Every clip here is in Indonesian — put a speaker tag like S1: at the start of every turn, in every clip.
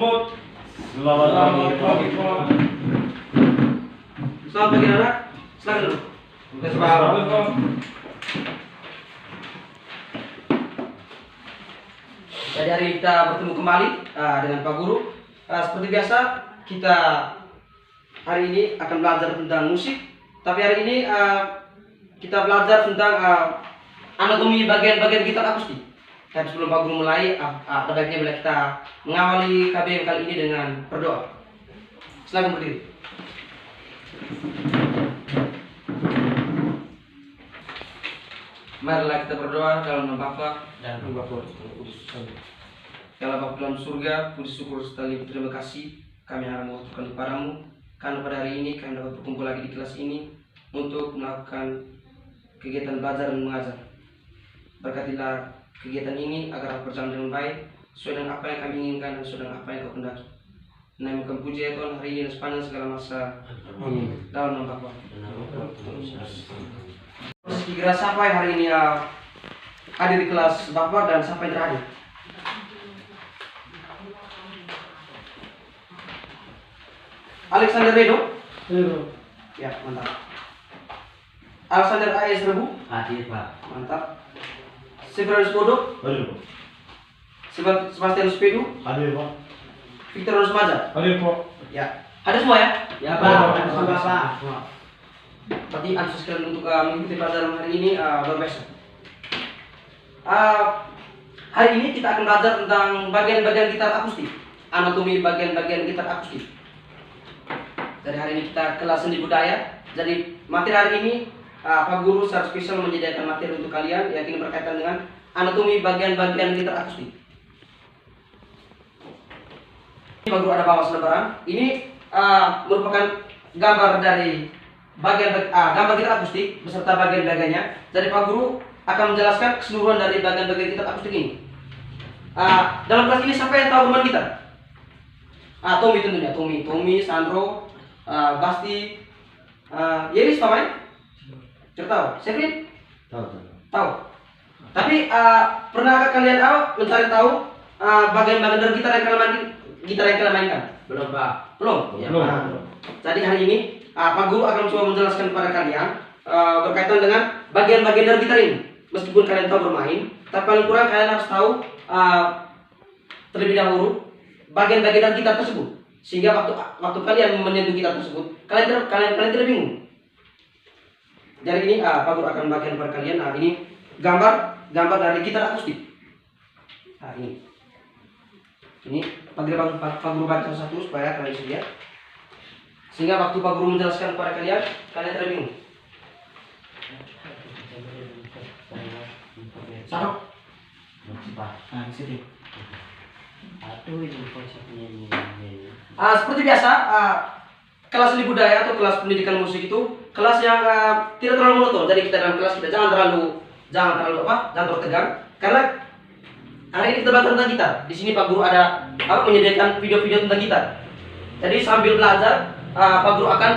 S1: rumput. Selamat pagi.
S2: Selamat pagi anak. Silakan dulu. Jadi hari ini kita bertemu kembali dengan Pak Guru. Seperti biasa kita hari ini akan belajar tentang musik. Tapi hari ini kita belajar tentang anatomi bagian-bagian gitar akustik. Dan sebelum Pak Guru mulai, ada baiknya bila kita mengawali KBM kali ini dengan berdoa. Silakan berdiri. Marilah kita berdoa dalam nama Bapa dan Roh Kudus. Ya Allah Bapa dalam surga, puji syukur serta terima kasih kami akan mengucapkan kepadamu karena pada hari ini kami dapat berkumpul lagi di kelas ini untuk melakukan kegiatan belajar dan mengajar. Berkatilah kegiatan ini agar berjalan dengan baik sesuai dengan apa yang kami inginkan dan sesuai dengan apa yang kau kehendaki. Nama kami puji ya Tuhan hari ini dan sepanjang segala masa. Amin. Dalam nama Bapa. Kira siapa yang hari ini hadir di kelas Bapak dan siapa yang terakhir? Alexander Redo? Ya, mantap. Alexander A.S. Rebu?
S3: Hadir Pak.
S2: Mantap. Severus Bodo?
S1: Hadir, Pak.
S2: Sebastian Spedu?
S1: Hadir, Pak.
S2: Victor Rosmaja?
S1: Hadir, Pak.
S2: Ya. Hadir semua ya?
S3: Ya Pak. Sama Pak.
S2: Berarti antusias kalian untuk mengikuti pelajaran hari ini luar biasa. Hari ini kita akan belajar tentang bagian-bagian gitar akustik, anatomi bagian-bagian gitar akustik. Dari hari ini kita kelas seni budaya. Jadi materi hari ini Pak Guru secara spesial menyediakan materi untuk kalian yang ini berkaitan dengan anatomi bagian-bagian gitar akustik. Pak Guru ada bawa selebaran. Ini merupakan gambar dari gambar gitar akustik beserta bagian-bagiannya. Jadi Pak Guru akan menjelaskan keseluruhan dari bagian-bagian gitar akustik ini. Dalam kelas ini siapa yang tahu bermain gitar? Tommy tentunya, Tommy, Sandro, Basti, Yeris tahu main? Tidak tahu. Sevin? Tahu. Tapi pernahkah kalian mencari tahu bagian-bagian dari gitar yang kalian mainkan?
S3: Belum Pak.
S2: Belum.
S3: Ya,
S1: Belum.
S2: Jadi hari ini Pak Guru akan coba menjelaskan kepada kalian berkaitan dengan bagian-bagian dari gitar ini. Meskipun kalian tahu bermain, tapi paling kurang kalian harus tahu terlebih dahulu bagian-bagian dari gitar tersebut. Sehingga waktu kalian menyentuh gitar tersebut, kalian tidak bingung. Jadi ini Pak Guru akan bagian kepada kalian. Ini gambar dari gitar akustik. Ini Pak Guru baca satu supaya kalian bisa lihat. Sehingga waktu Pak Guru menjelaskan kepada kalian tidak bingung. Sarok. Di situ. Seperti biasa, kelas seni budaya atau kelas pendidikan musik itu kelas yang tidak terlalu monoton. Jadi kita dalam kelas kita jangan terlalu tegang. Karena hari ini kita belajar tentang gitar. Di sini Pak Guru ada menyediakan video-video tentang gitar. Jadi sambil belajar, Pak Guru akan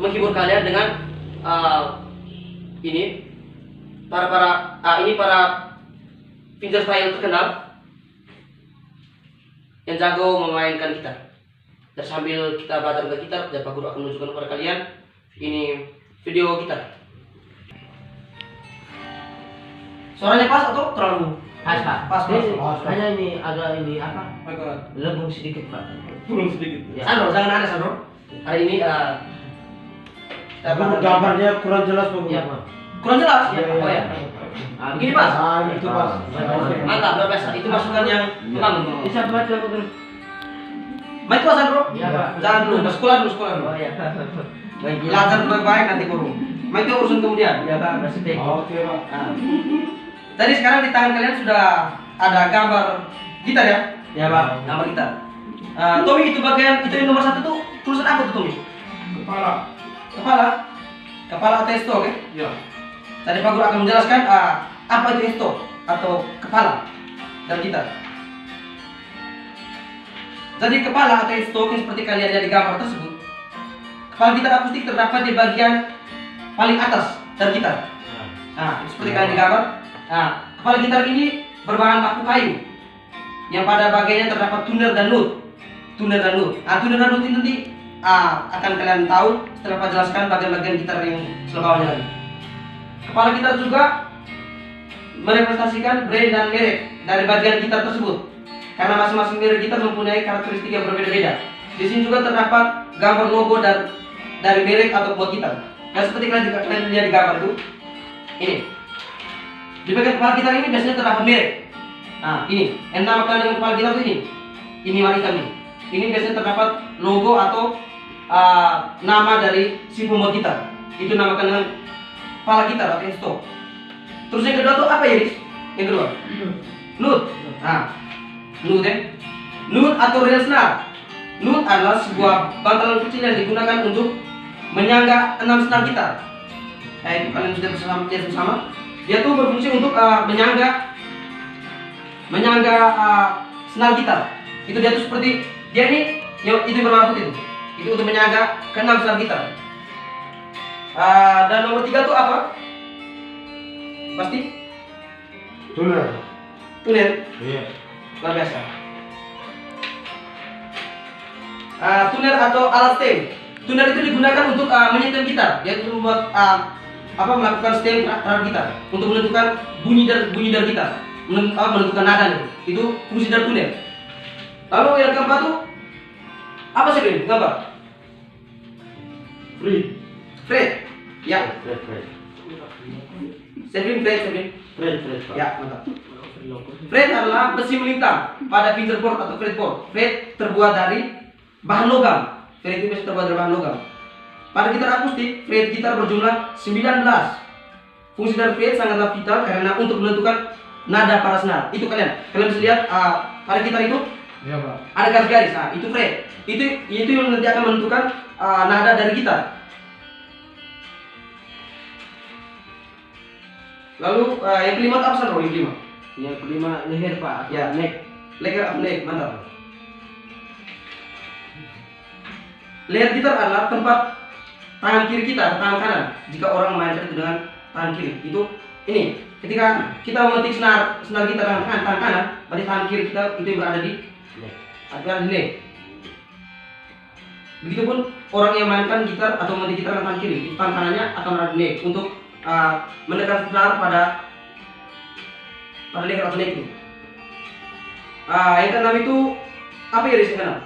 S2: menghibur kalian dengan para fingerstyle terkenal yang jago memainkan gitar. Dan sambil kita belajar tentang gitar, Pak Guru akan menunjukkan kepada kalian ini video gitar. Suaranya pas atau terlalu?
S3: Pas Pak.
S2: Pas.
S3: Hanya ini agak lebih sedikit Pak.
S1: Turun sedikit.
S3: Ya.
S2: Sandro, jangan aneh Sandro. Hari ini
S1: Gambarnya kurang jelas, Pak.
S3: Iya Pak.
S2: kurang jelas.
S1: Iya.
S2: Oh ya. Begini Mas.
S1: Itu pas.
S2: Mantap, luar biasa. Itu masukan yang memang.
S3: Bisa baca Pak Guru.
S2: Main tuh Sandro.
S3: Iya Pak.
S2: Jangan dulu, sekolah dulu.
S3: Oh iya.
S2: Belajar baik nanti Guru. Main itu urusan kemudian.
S3: Ya Pak, masih baik.
S1: Oke, Pak.
S2: Tadi sekarang di tangan kalian sudah ada gambar gitar ya?
S3: Ya Pak.
S2: Gambar gitar. Tommy itu yang nomor 1 tuh tulisan apa tuh Tommy? Kepala atau esto, oke?
S1: Ya.
S2: Tadi Pak Guru akan menjelaskan apa itu esto atau kepala dari gitar. Jadi kepala atau esto seperti kalian lihat di gambar tersebut. Kepala gitar akustik terdapat di bagian paling atas dari gitar. Seperti kalian di gambar. Kepala gitar ini berbahan baku kayu yang pada bagiannya terdapat tuner dan nut. tuner dan nut. Tuner dan nut ini nanti akan kalian tahu setelah Pak jelaskan bagian-bagian gitar yang selebawahnya lagi. Kepala gitar juga merepresentasikan brand dan merek dari bagian gitar tersebut. Karena masing-masing merek gitar mempunyai karakteristik yang berbeda-beda. Di sini juga terdapat gambar logo dari merek atau buat gitar. Yang seperti kalian lihat di gambar itu, ini. Di bagian kepala gitar ini biasanya terdapat merek. Nah, ini yang dinamakan dengan kepala gitar itu ini warna hitam ini. Ini biasanya terdapat logo atau nama dari si pembuat gitar. Itu namakan dengan kepala gitar atau stop. Terus yang kedua tuh apa ya, Riz? Yang kedua, nut. Nah, nut ya. Nut atau real snare. Nut adalah sebuah bantalan kecil yang digunakan untuk menyangga 6 senar gitar. Itu kalian sudah bersama. Dia tuh berfungsi untuk menyangga senar gitar. Itu dia tuh seperti dia ini itu berwarna putih itu untuk menyangga ke 6 senar gitar. Dan nomor 3 tuh apa? Pasti?
S1: Tuner.
S2: Tuner.
S1: Iya.
S2: Luar biasa. Tuner atau alat stem. Tuner itu digunakan untuk menyetem gitar, yaitu membuat melakukan stem terhadap gitar untuk menentukan bunyi dari gitar, menentukan nada. Itu fungsi dari tuner. Lalu yang keempat tuh apa sih ini? Gambar? Fret. Ya. Fret. Ya, mantap. Fret adalah besi melintang pada fingerboard atau fretboard. Fret terbuat dari bahan logam. Fret itu biasanya terbuat dari bahan logam. Pada gitar akustik, fret gitar berjumlah 19. Fungsi dari fret sangatlah vital karena untuk menentukan nada para senar. Itu kalian bisa lihat pada gitar itu ada garis-garis. Nah, itu fret. Itu yang nanti akan menentukan nada dari gitar. Lalu yang kelima apa sih, yang kelima?
S3: Yang kelima leher Pak.
S2: Ya, neck. Leher neck, mantap. Leher gitar adalah tempat tangan kiri kita atau tangan kanan. Jika orang memainkan itu dengan tangan kiri, itu ini. Ketika kita memetik senar gitar dengan tangan kanan, berarti tangan kiri kita itu yang berada di neck. Begitupun orang yang mainkan gitar atau memetik gitar dengan tangan kiri, itu tangan kanannya akan berada di neck untuk menekan senar pada leher atau neck itu. Yang keenam itu apa ya, Riz? Yang keenam?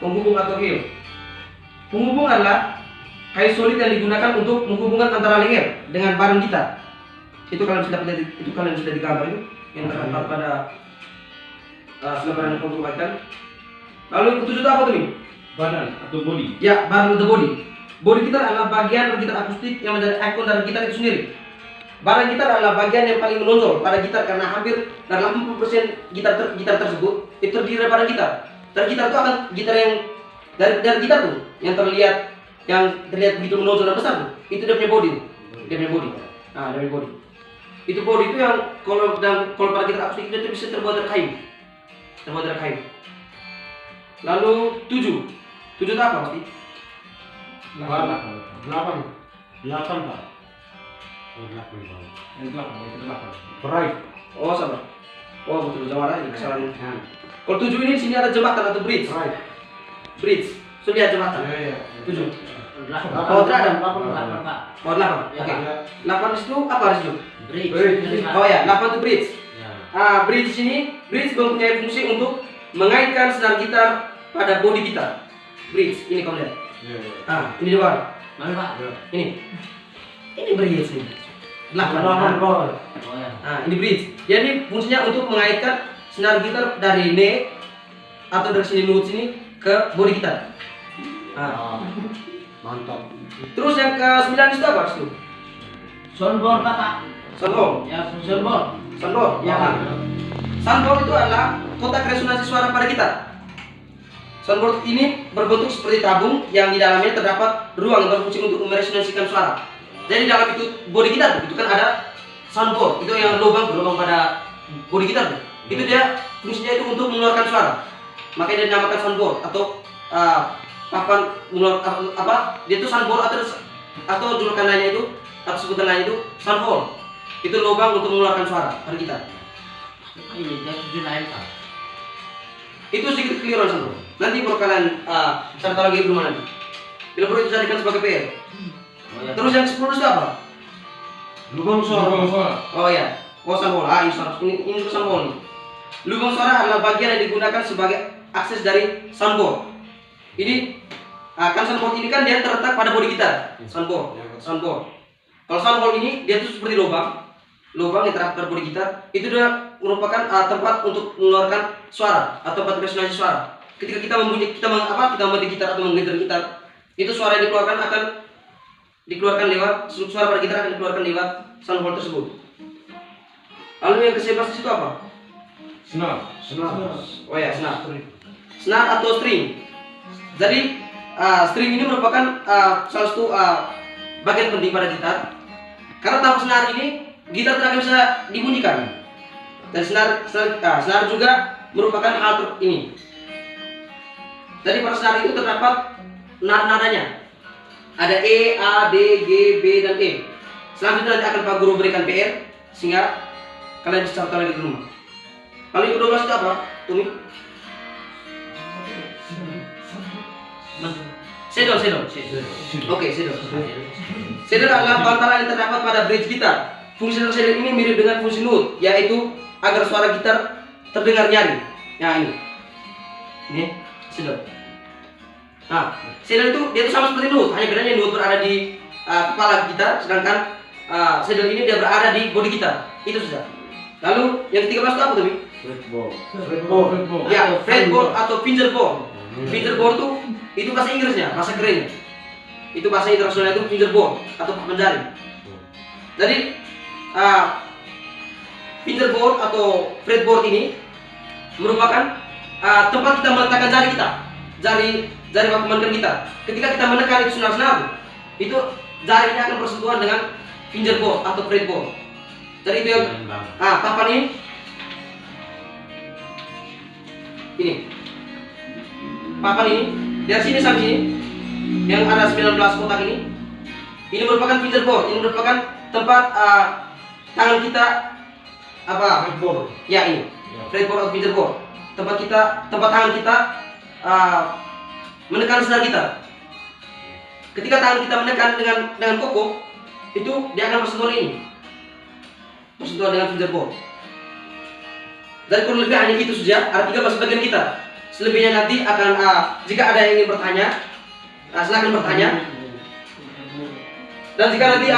S2: Penghubung atau heel. Penghubung adalah kayu solid yang digunakan untuk menghubungkan antara leher dengan barang gitar. Itu kalian sudah digambar itu yang terdapat pada selebaran yang kamu buatkan. Lalu yang ketujuh itu apa tuh nih?
S1: Badan atau body.
S2: Ya, badan atau body. Body gitar adalah bagian dari gitar akustik yang menjadi ikon dari gitar itu sendiri. Barang gitar adalah bagian yang paling menonjol pada gitar karena hampir dari 80% gitar tersebut itu terdiri dari gitar. Dan gitar itu akan gitar yang dari gitar tuh yang terlihat begitu menonjol dan besar tuh. Itu dia punya body. Dia punya body. Nah, dia punya body. Itu body itu yang kalau pada gitar akustik itu bisa terbuat dari kayu. Lalu 7 itu apa pasti?
S1: 8 Pak. Yang 8. Right.
S2: Oh, sabar. Oh, betul, Jawara ini kesalahan. Kalau 7 ini sini ada jembatan atau bridge.
S1: Right.
S2: Bridge. Sudah jembatan.
S1: Iya.
S2: 7.
S3: 8.
S2: Oh, ada.
S3: 8 Pak.
S2: Oh, 8. Oke. 8 itu apa di situ?
S3: Bridge.
S2: Oh ya, 8 itu bridge.
S3: Ya.
S2: Bridge ini mempunyai fungsi untuk mengaitkan senar gitar pada bodi gitar. Bridge, ini kamu lihat. Ini juga.
S3: Mana Pak?
S2: Ini bridge ini. 8
S3: Oh ya.
S2: ini bridge. Jadi fungsinya untuk mengaitkan senar gitar dari neck atau dari sini nut sini ke bodi gitar.
S1: Mantap.
S2: Terus yang ke-9 itu apa itu?
S3: Soundboard Pak.
S2: Soundboard.
S3: Ya, soundboard.
S2: Soundboard.
S3: Ya, Pak.
S2: Soundboard itu adalah kotak resonansi suara pada gitar. Soundboard ini berbentuk seperti tabung yang di dalamnya terdapat ruang yang berfungsi untuk meresonansikan suara. Jadi dalam itu bodi gitar itu kan ada soundboard, itu yang lubang pada bodi gitar. Itu dia fungsinya itu untuk mengeluarkan suara. Makanya dia dinamakan soundboard atau papan mengeluarkan dia itu soundboard atau julukan lainnya itu atau sebutan lainnya itu soundhole. Itu lubang untuk mengeluarkan suara pada gitar.
S3: Ini dia 7 lain Pak.
S2: Itu sedikit keliruan Sandro. Nanti baru kalian cari tahu lagi belum nanti. Bila perlu itu jadikan sebagai PR. Terus yang 10 itu apa?
S1: Lubang suara.
S2: Oh ya, soundwall. Ini soundwall nih. Lubang suara adalah bagian yang digunakan sebagai akses dari soundboard. Ini kan soundboard ini kan dia terletak pada bodi gitar. Soundboard. Kalau soundwall ini dia tuh seperti lubang yang terletak pada bodi gitar. Itu dia merupakan tempat untuk mengeluarkan suara atau tempat resonansi suara. Ketika kita membunyi, kita membanting gitar atau menggetar gitar, itu suara yang dikeluarkan lewat suara pada gitar akan dikeluarkan lewat soundboard tersebut. Lalu yang ke-11 itu apa?
S1: Senar.
S2: Oh ya, senar. Senar atau string. Jadi string ini merupakan salah satu bagian penting pada gitar. Karena tanpa senar ini gitar tidak akan bisa dibunyikan. Dan senar juga merupakan hal ini. Jadi pada senar itu terdapat nadanya. Ada E, A, D, G, B, dan E. Selanjutnya nanti akan Pak Guru berikan PR sehingga kalian bisa tahu lagi di rumah. Lalu yang kedua itu apa, Tumi? Sedol. Oke, sedol. Sedol adalah bantalan yang terdapat pada bridge gitar. Fungsi sedol ini mirip dengan fungsi nut, yaitu agar suara gitar terdengar nyaring. Nah ini sedol. Nah, sedol itu dia itu sama seperti nut, hanya bedanya nut berada di kepala gitar, sedangkan sedol ini dia berada di bodi gitar. Itu sudah. Lalu yang ke-13 itu apa tuh?
S1: Fretboard.
S2: Ya, fretboard atau fingerboard. Fingerboard itu bahasa Inggrisnya, bahasa kerennya. Itu bahasa internasional itu fingerboard atau papan jari. Jadi fingerboard atau fretboard ini merupakan tempat kita meletakkan jari kita, jari waktu memainkan gitar. Ketika kita menekan itu senar-senar, itu jarinya akan bersentuhan dengan fingerboard atau fretboard. Jadi itu yang papan ini papan ini dari sini sampai sini yang ada 19 kotak ini merupakan fingerboard. Ini merupakan tempat tangan kita
S1: Fretboard.
S2: ya ini fretboard atau fingerboard, tempat tangan kita menekan senar gitar. Ketika tangan kita menekan dengan kokoh, itu dia akan bersentuhan dengan fingerboard. Dan kurang lebih hanya itu saja. Ada 13 bagian gitar. Selebihnya nanti akan jika ada yang ingin bertanya, silakan bertanya. Dan jika nanti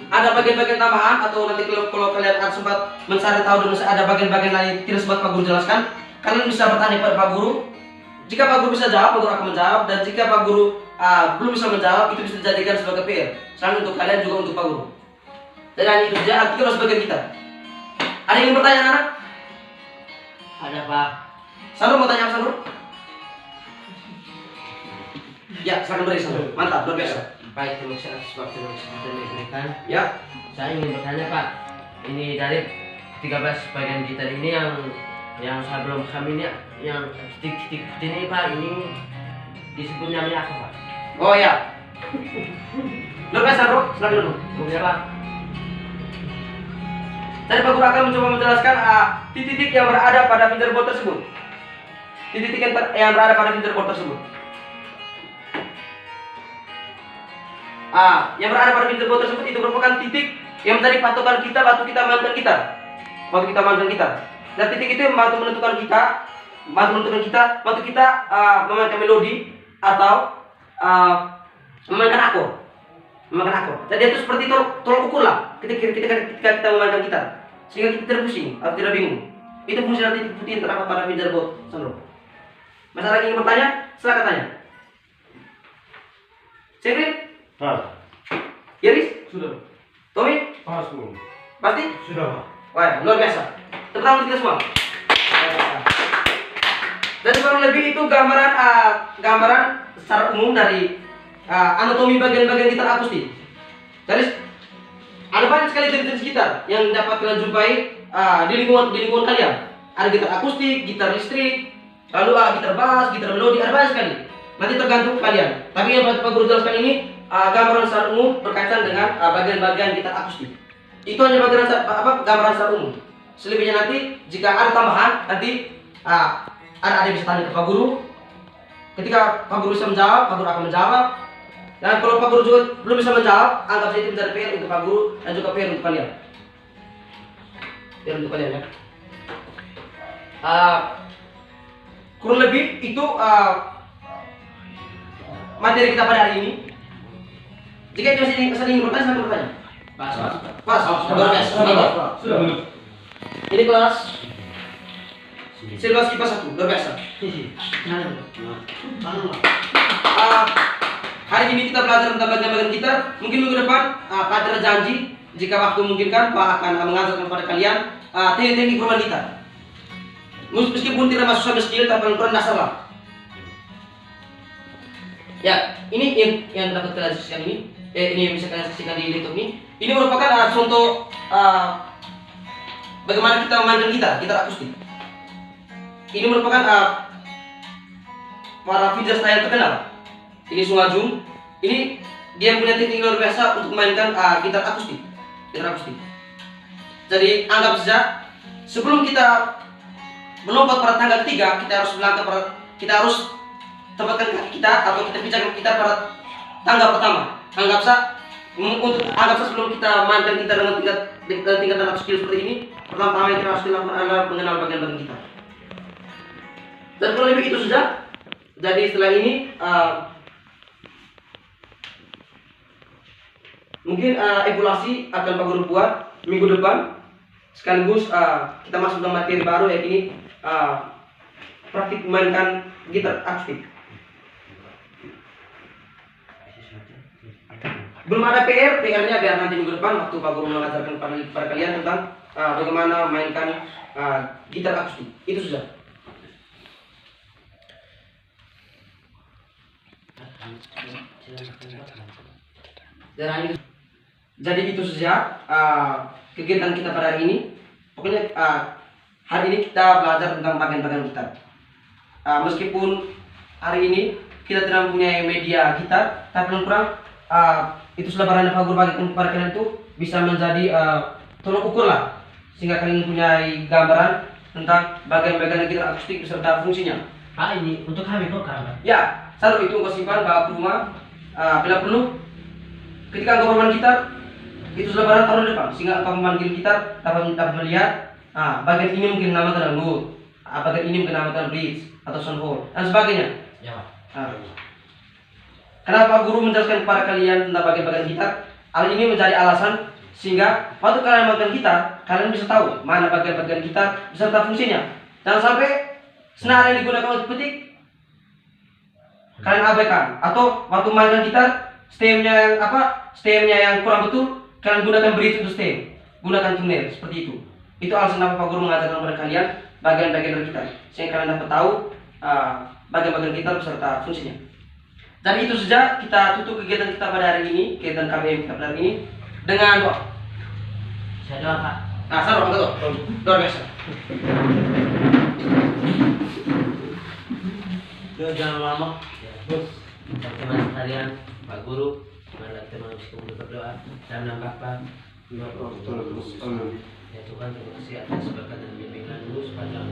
S2: ada bagian-bagian tambahan atau nanti kalau kalian sempat mencari tahu dan masih ada bagian-bagian lain tidak sempat Pak Guru jelaskan, kalian bisa bertanya kepada Pak Guru. Jika Pak Guru bisa jawab, Pak Guru akan menjawab. Dan jika Pak Guru belum bisa menjawab, itu bisa dijadikan sebagai PR. Selain untuk kalian juga untuk Pak Guru. Dan hanya itu saja. Ada 13 bagian gitar. Ada yang ingin bertanya, anak?
S3: Ada Pak.
S2: Sandro mau tanya apa, Sandro? Ya, silakan beri Sandro. Mantap, luar biasa.
S3: Baik, terima kasih atas waktu dan kesempatan yang diberikan.
S2: Ya.
S3: Saya ingin bertanya Pak, ini dari 13 bagian gitar ini yang saya belum paham ini, yang titik-titik ini Pak, ini disebut namanya apa Pak?
S2: Oh ya. Luar biasa, Sandro. Silakan dulu.
S3: Mungkin Pak.
S2: Tadi Pak Guru akan mencoba menjelaskan titik-titik yang berada pada fingerboard tersebut. Titik-titik yang berada pada fingerboard tersebut. Yang berada pada fingerboard tersebut itu merupakan titik yang menjadi patokan kita waktu kita memainkan gitar. Dan titik itu yang membantu menentukan kita, waktu kita memainkan melodi atau memainkan akor. Jadi itu seperti tolok ukur lah ketika kita memainkan gitar, sehingga kita tidak pusing atau tidak bingung. Itu fungsi dari titik putih yang terdapat pada fingerboard, Sandro. Masalah lagi ingin bertanya, silakan tanya. Sevin? Yaris?
S1: Sudah.
S2: Tommy?
S1: Pas, Bro.
S2: Pasti?
S1: Sudah, Pak.
S2: Wah, luar biasa. Tepuk tangan untuk kita semua. Dan kurang lebih itu gambaran secara umum dari anatomi bagian-bagian gitar akustik. Jadi ada banyak sekali jenis gitar yang dapat kalian jumpai di lingkungan kalian. Ada gitar akustik, gitar listrik, lalu gitar bass, gitar melodi, ada banyak sekali. Nanti tergantung kalian. Tapi yang Pak Guru jelaskan ini gambaran secara umum berkaitan dengan bagian-bagian gitar akustik. Itu hanya gambaran secara umum. Selebihnya nanti jika ada tambahan nanti ada bisa tanya ke Pak Guru. Ketika Pak Guru bisa menjawab, Pak Guru akan menjawab. Dan kalau Pak Guru juga belum bisa menjawab, anggap saja itu menjadi PR untuk Pak Guru dan juga PR untuk kalian. PR untuk kalian ya. Kurang lebih itu materi kita pada hari ini. Jika itu masih ingin bertanya, silakan bertanya. Pas. Luar biasa.
S1: Sudah.
S2: Ini kelas Silvas IPA 1, luar biasa. Hari ini kita belajar tentang bagian-bagian gitar. Mungkin minggu depan Pak Dra janji jika waktu memungkinkan Pak akan mengajarkan kepada kalian teknik-teknik bermain gitar. Meskipun tidak masuk sampai skill, tapi paling kurang dasar lah. Ya, ini yang dapat kalian saksikan ini. Ini yang bisa kalian saksikan di laptop ini. Ini merupakan contoh bagaimana kita memainkan gitar akustik. Ini merupakan para finger style terkenal. Ini Sungajung. Ini dia punya teknik luar biasa untuk memainkan gitar akustik. Jadi anggap saja sebelum kita melompat pada tangga ketiga, kita harus tempatkan kaki kita atau kita pijakan kita pada tangga pertama. Anggap saja sebelum kita mainkan gitar dengan tingkatan atau skill seperti ini, pertama-tama yang kita harus lakukan adalah mengenal bagian-bagian gitar. Dan kurang lebih itu saja. Jadi setelah ini mungkin evaluasi akan Pak Guru buat minggu depan. Sekaligus kita masuk ke materi baru yakni praktik memainkan gitar akustik. Belum ada PR-nya biar nanti minggu depan waktu Pak Guru mengajarkan pada kalian tentang bagaimana memainkan gitar akustik. Itu sudah. Jadi itu saja kegiatan kita pada hari ini. Pokoknya hari ini kita belajar tentang bagian-bagian gitar. Meskipun hari ini kita tidak mempunyai media gitar, tapi paling kurang itu sudah barang Pak Guru bagikan kepada kalian itu bisa menjadi tolok ukur lah, sehingga kalian mempunyai gambaran tentang bagian-bagian gitar akustik beserta fungsinya.
S3: Pak, ini untuk kami kok kan?
S2: Ya, satu itu engkau simpan bawa ke rumah. Bila perlu, ketika engkau bermain gitar, itu sudah barang taruh di depan, sehingga engkau memanggil gitar dapat melihat bagian ini mungkin namakan note, bagian ini mungkin namakan bridge atau soundhole dan sebagainya.
S3: Ya.
S2: Kenapa Guru menjelaskan kepada kalian tentang bagian-bagian gitar? Hal ini menjadi alasan sehingga waktu kalian memainkan gitar, kalian bisa tahu mana bagian-bagian gitar beserta fungsinya. Jangan sampai senar yang digunakan untuk petik kalian abaikan, atau waktu mainkan gitar stemnya yang kurang betul kalian gunakan bridge untuk stem, gunakan tuner seperti itu. Itu alasan kenapa Pak Guru mengajarkan kepada kalian bagian-bagian dari gitar, sehingga kalian dapat tahu bagian-bagian gitar beserta fungsinya. Jadi itu saja, kita tutup kegiatan kita pada hari ini, kegiatan KBM kita pada hari ini dengan doa.
S3: Saya doa, Pak.
S2: Nah, saya doa betul. Luar biasa.
S3: Jangan lama. Teman-teman sekalian, Pak Guru, mari kita menghabiskan berdoa dan menambah Pak. Ya Tuhan, terima kasih atas berkat dan bimbingan-Mu sepanjang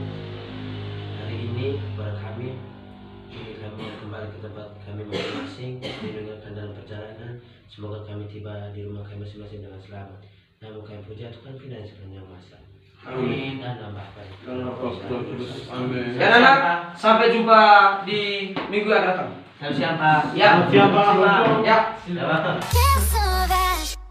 S3: hari ini kepada kami. Ini kami kembali ke tempat kami masing-masing, mendengarkan dalam perjalanan. Semoga kami tiba di rumah kami masing-masing dengan selamat. Namun kami puja Tuhan Pina sepanjang masa. Amin. Dan nambahkan.
S1: Amin.
S2: Dan anak, sampai jumpa di minggu yang akan datang.
S3: Selamat siang Pak.
S2: Ya.
S1: Siapa?
S2: Ya.
S3: Ya Pak.
S4: Feel so bad.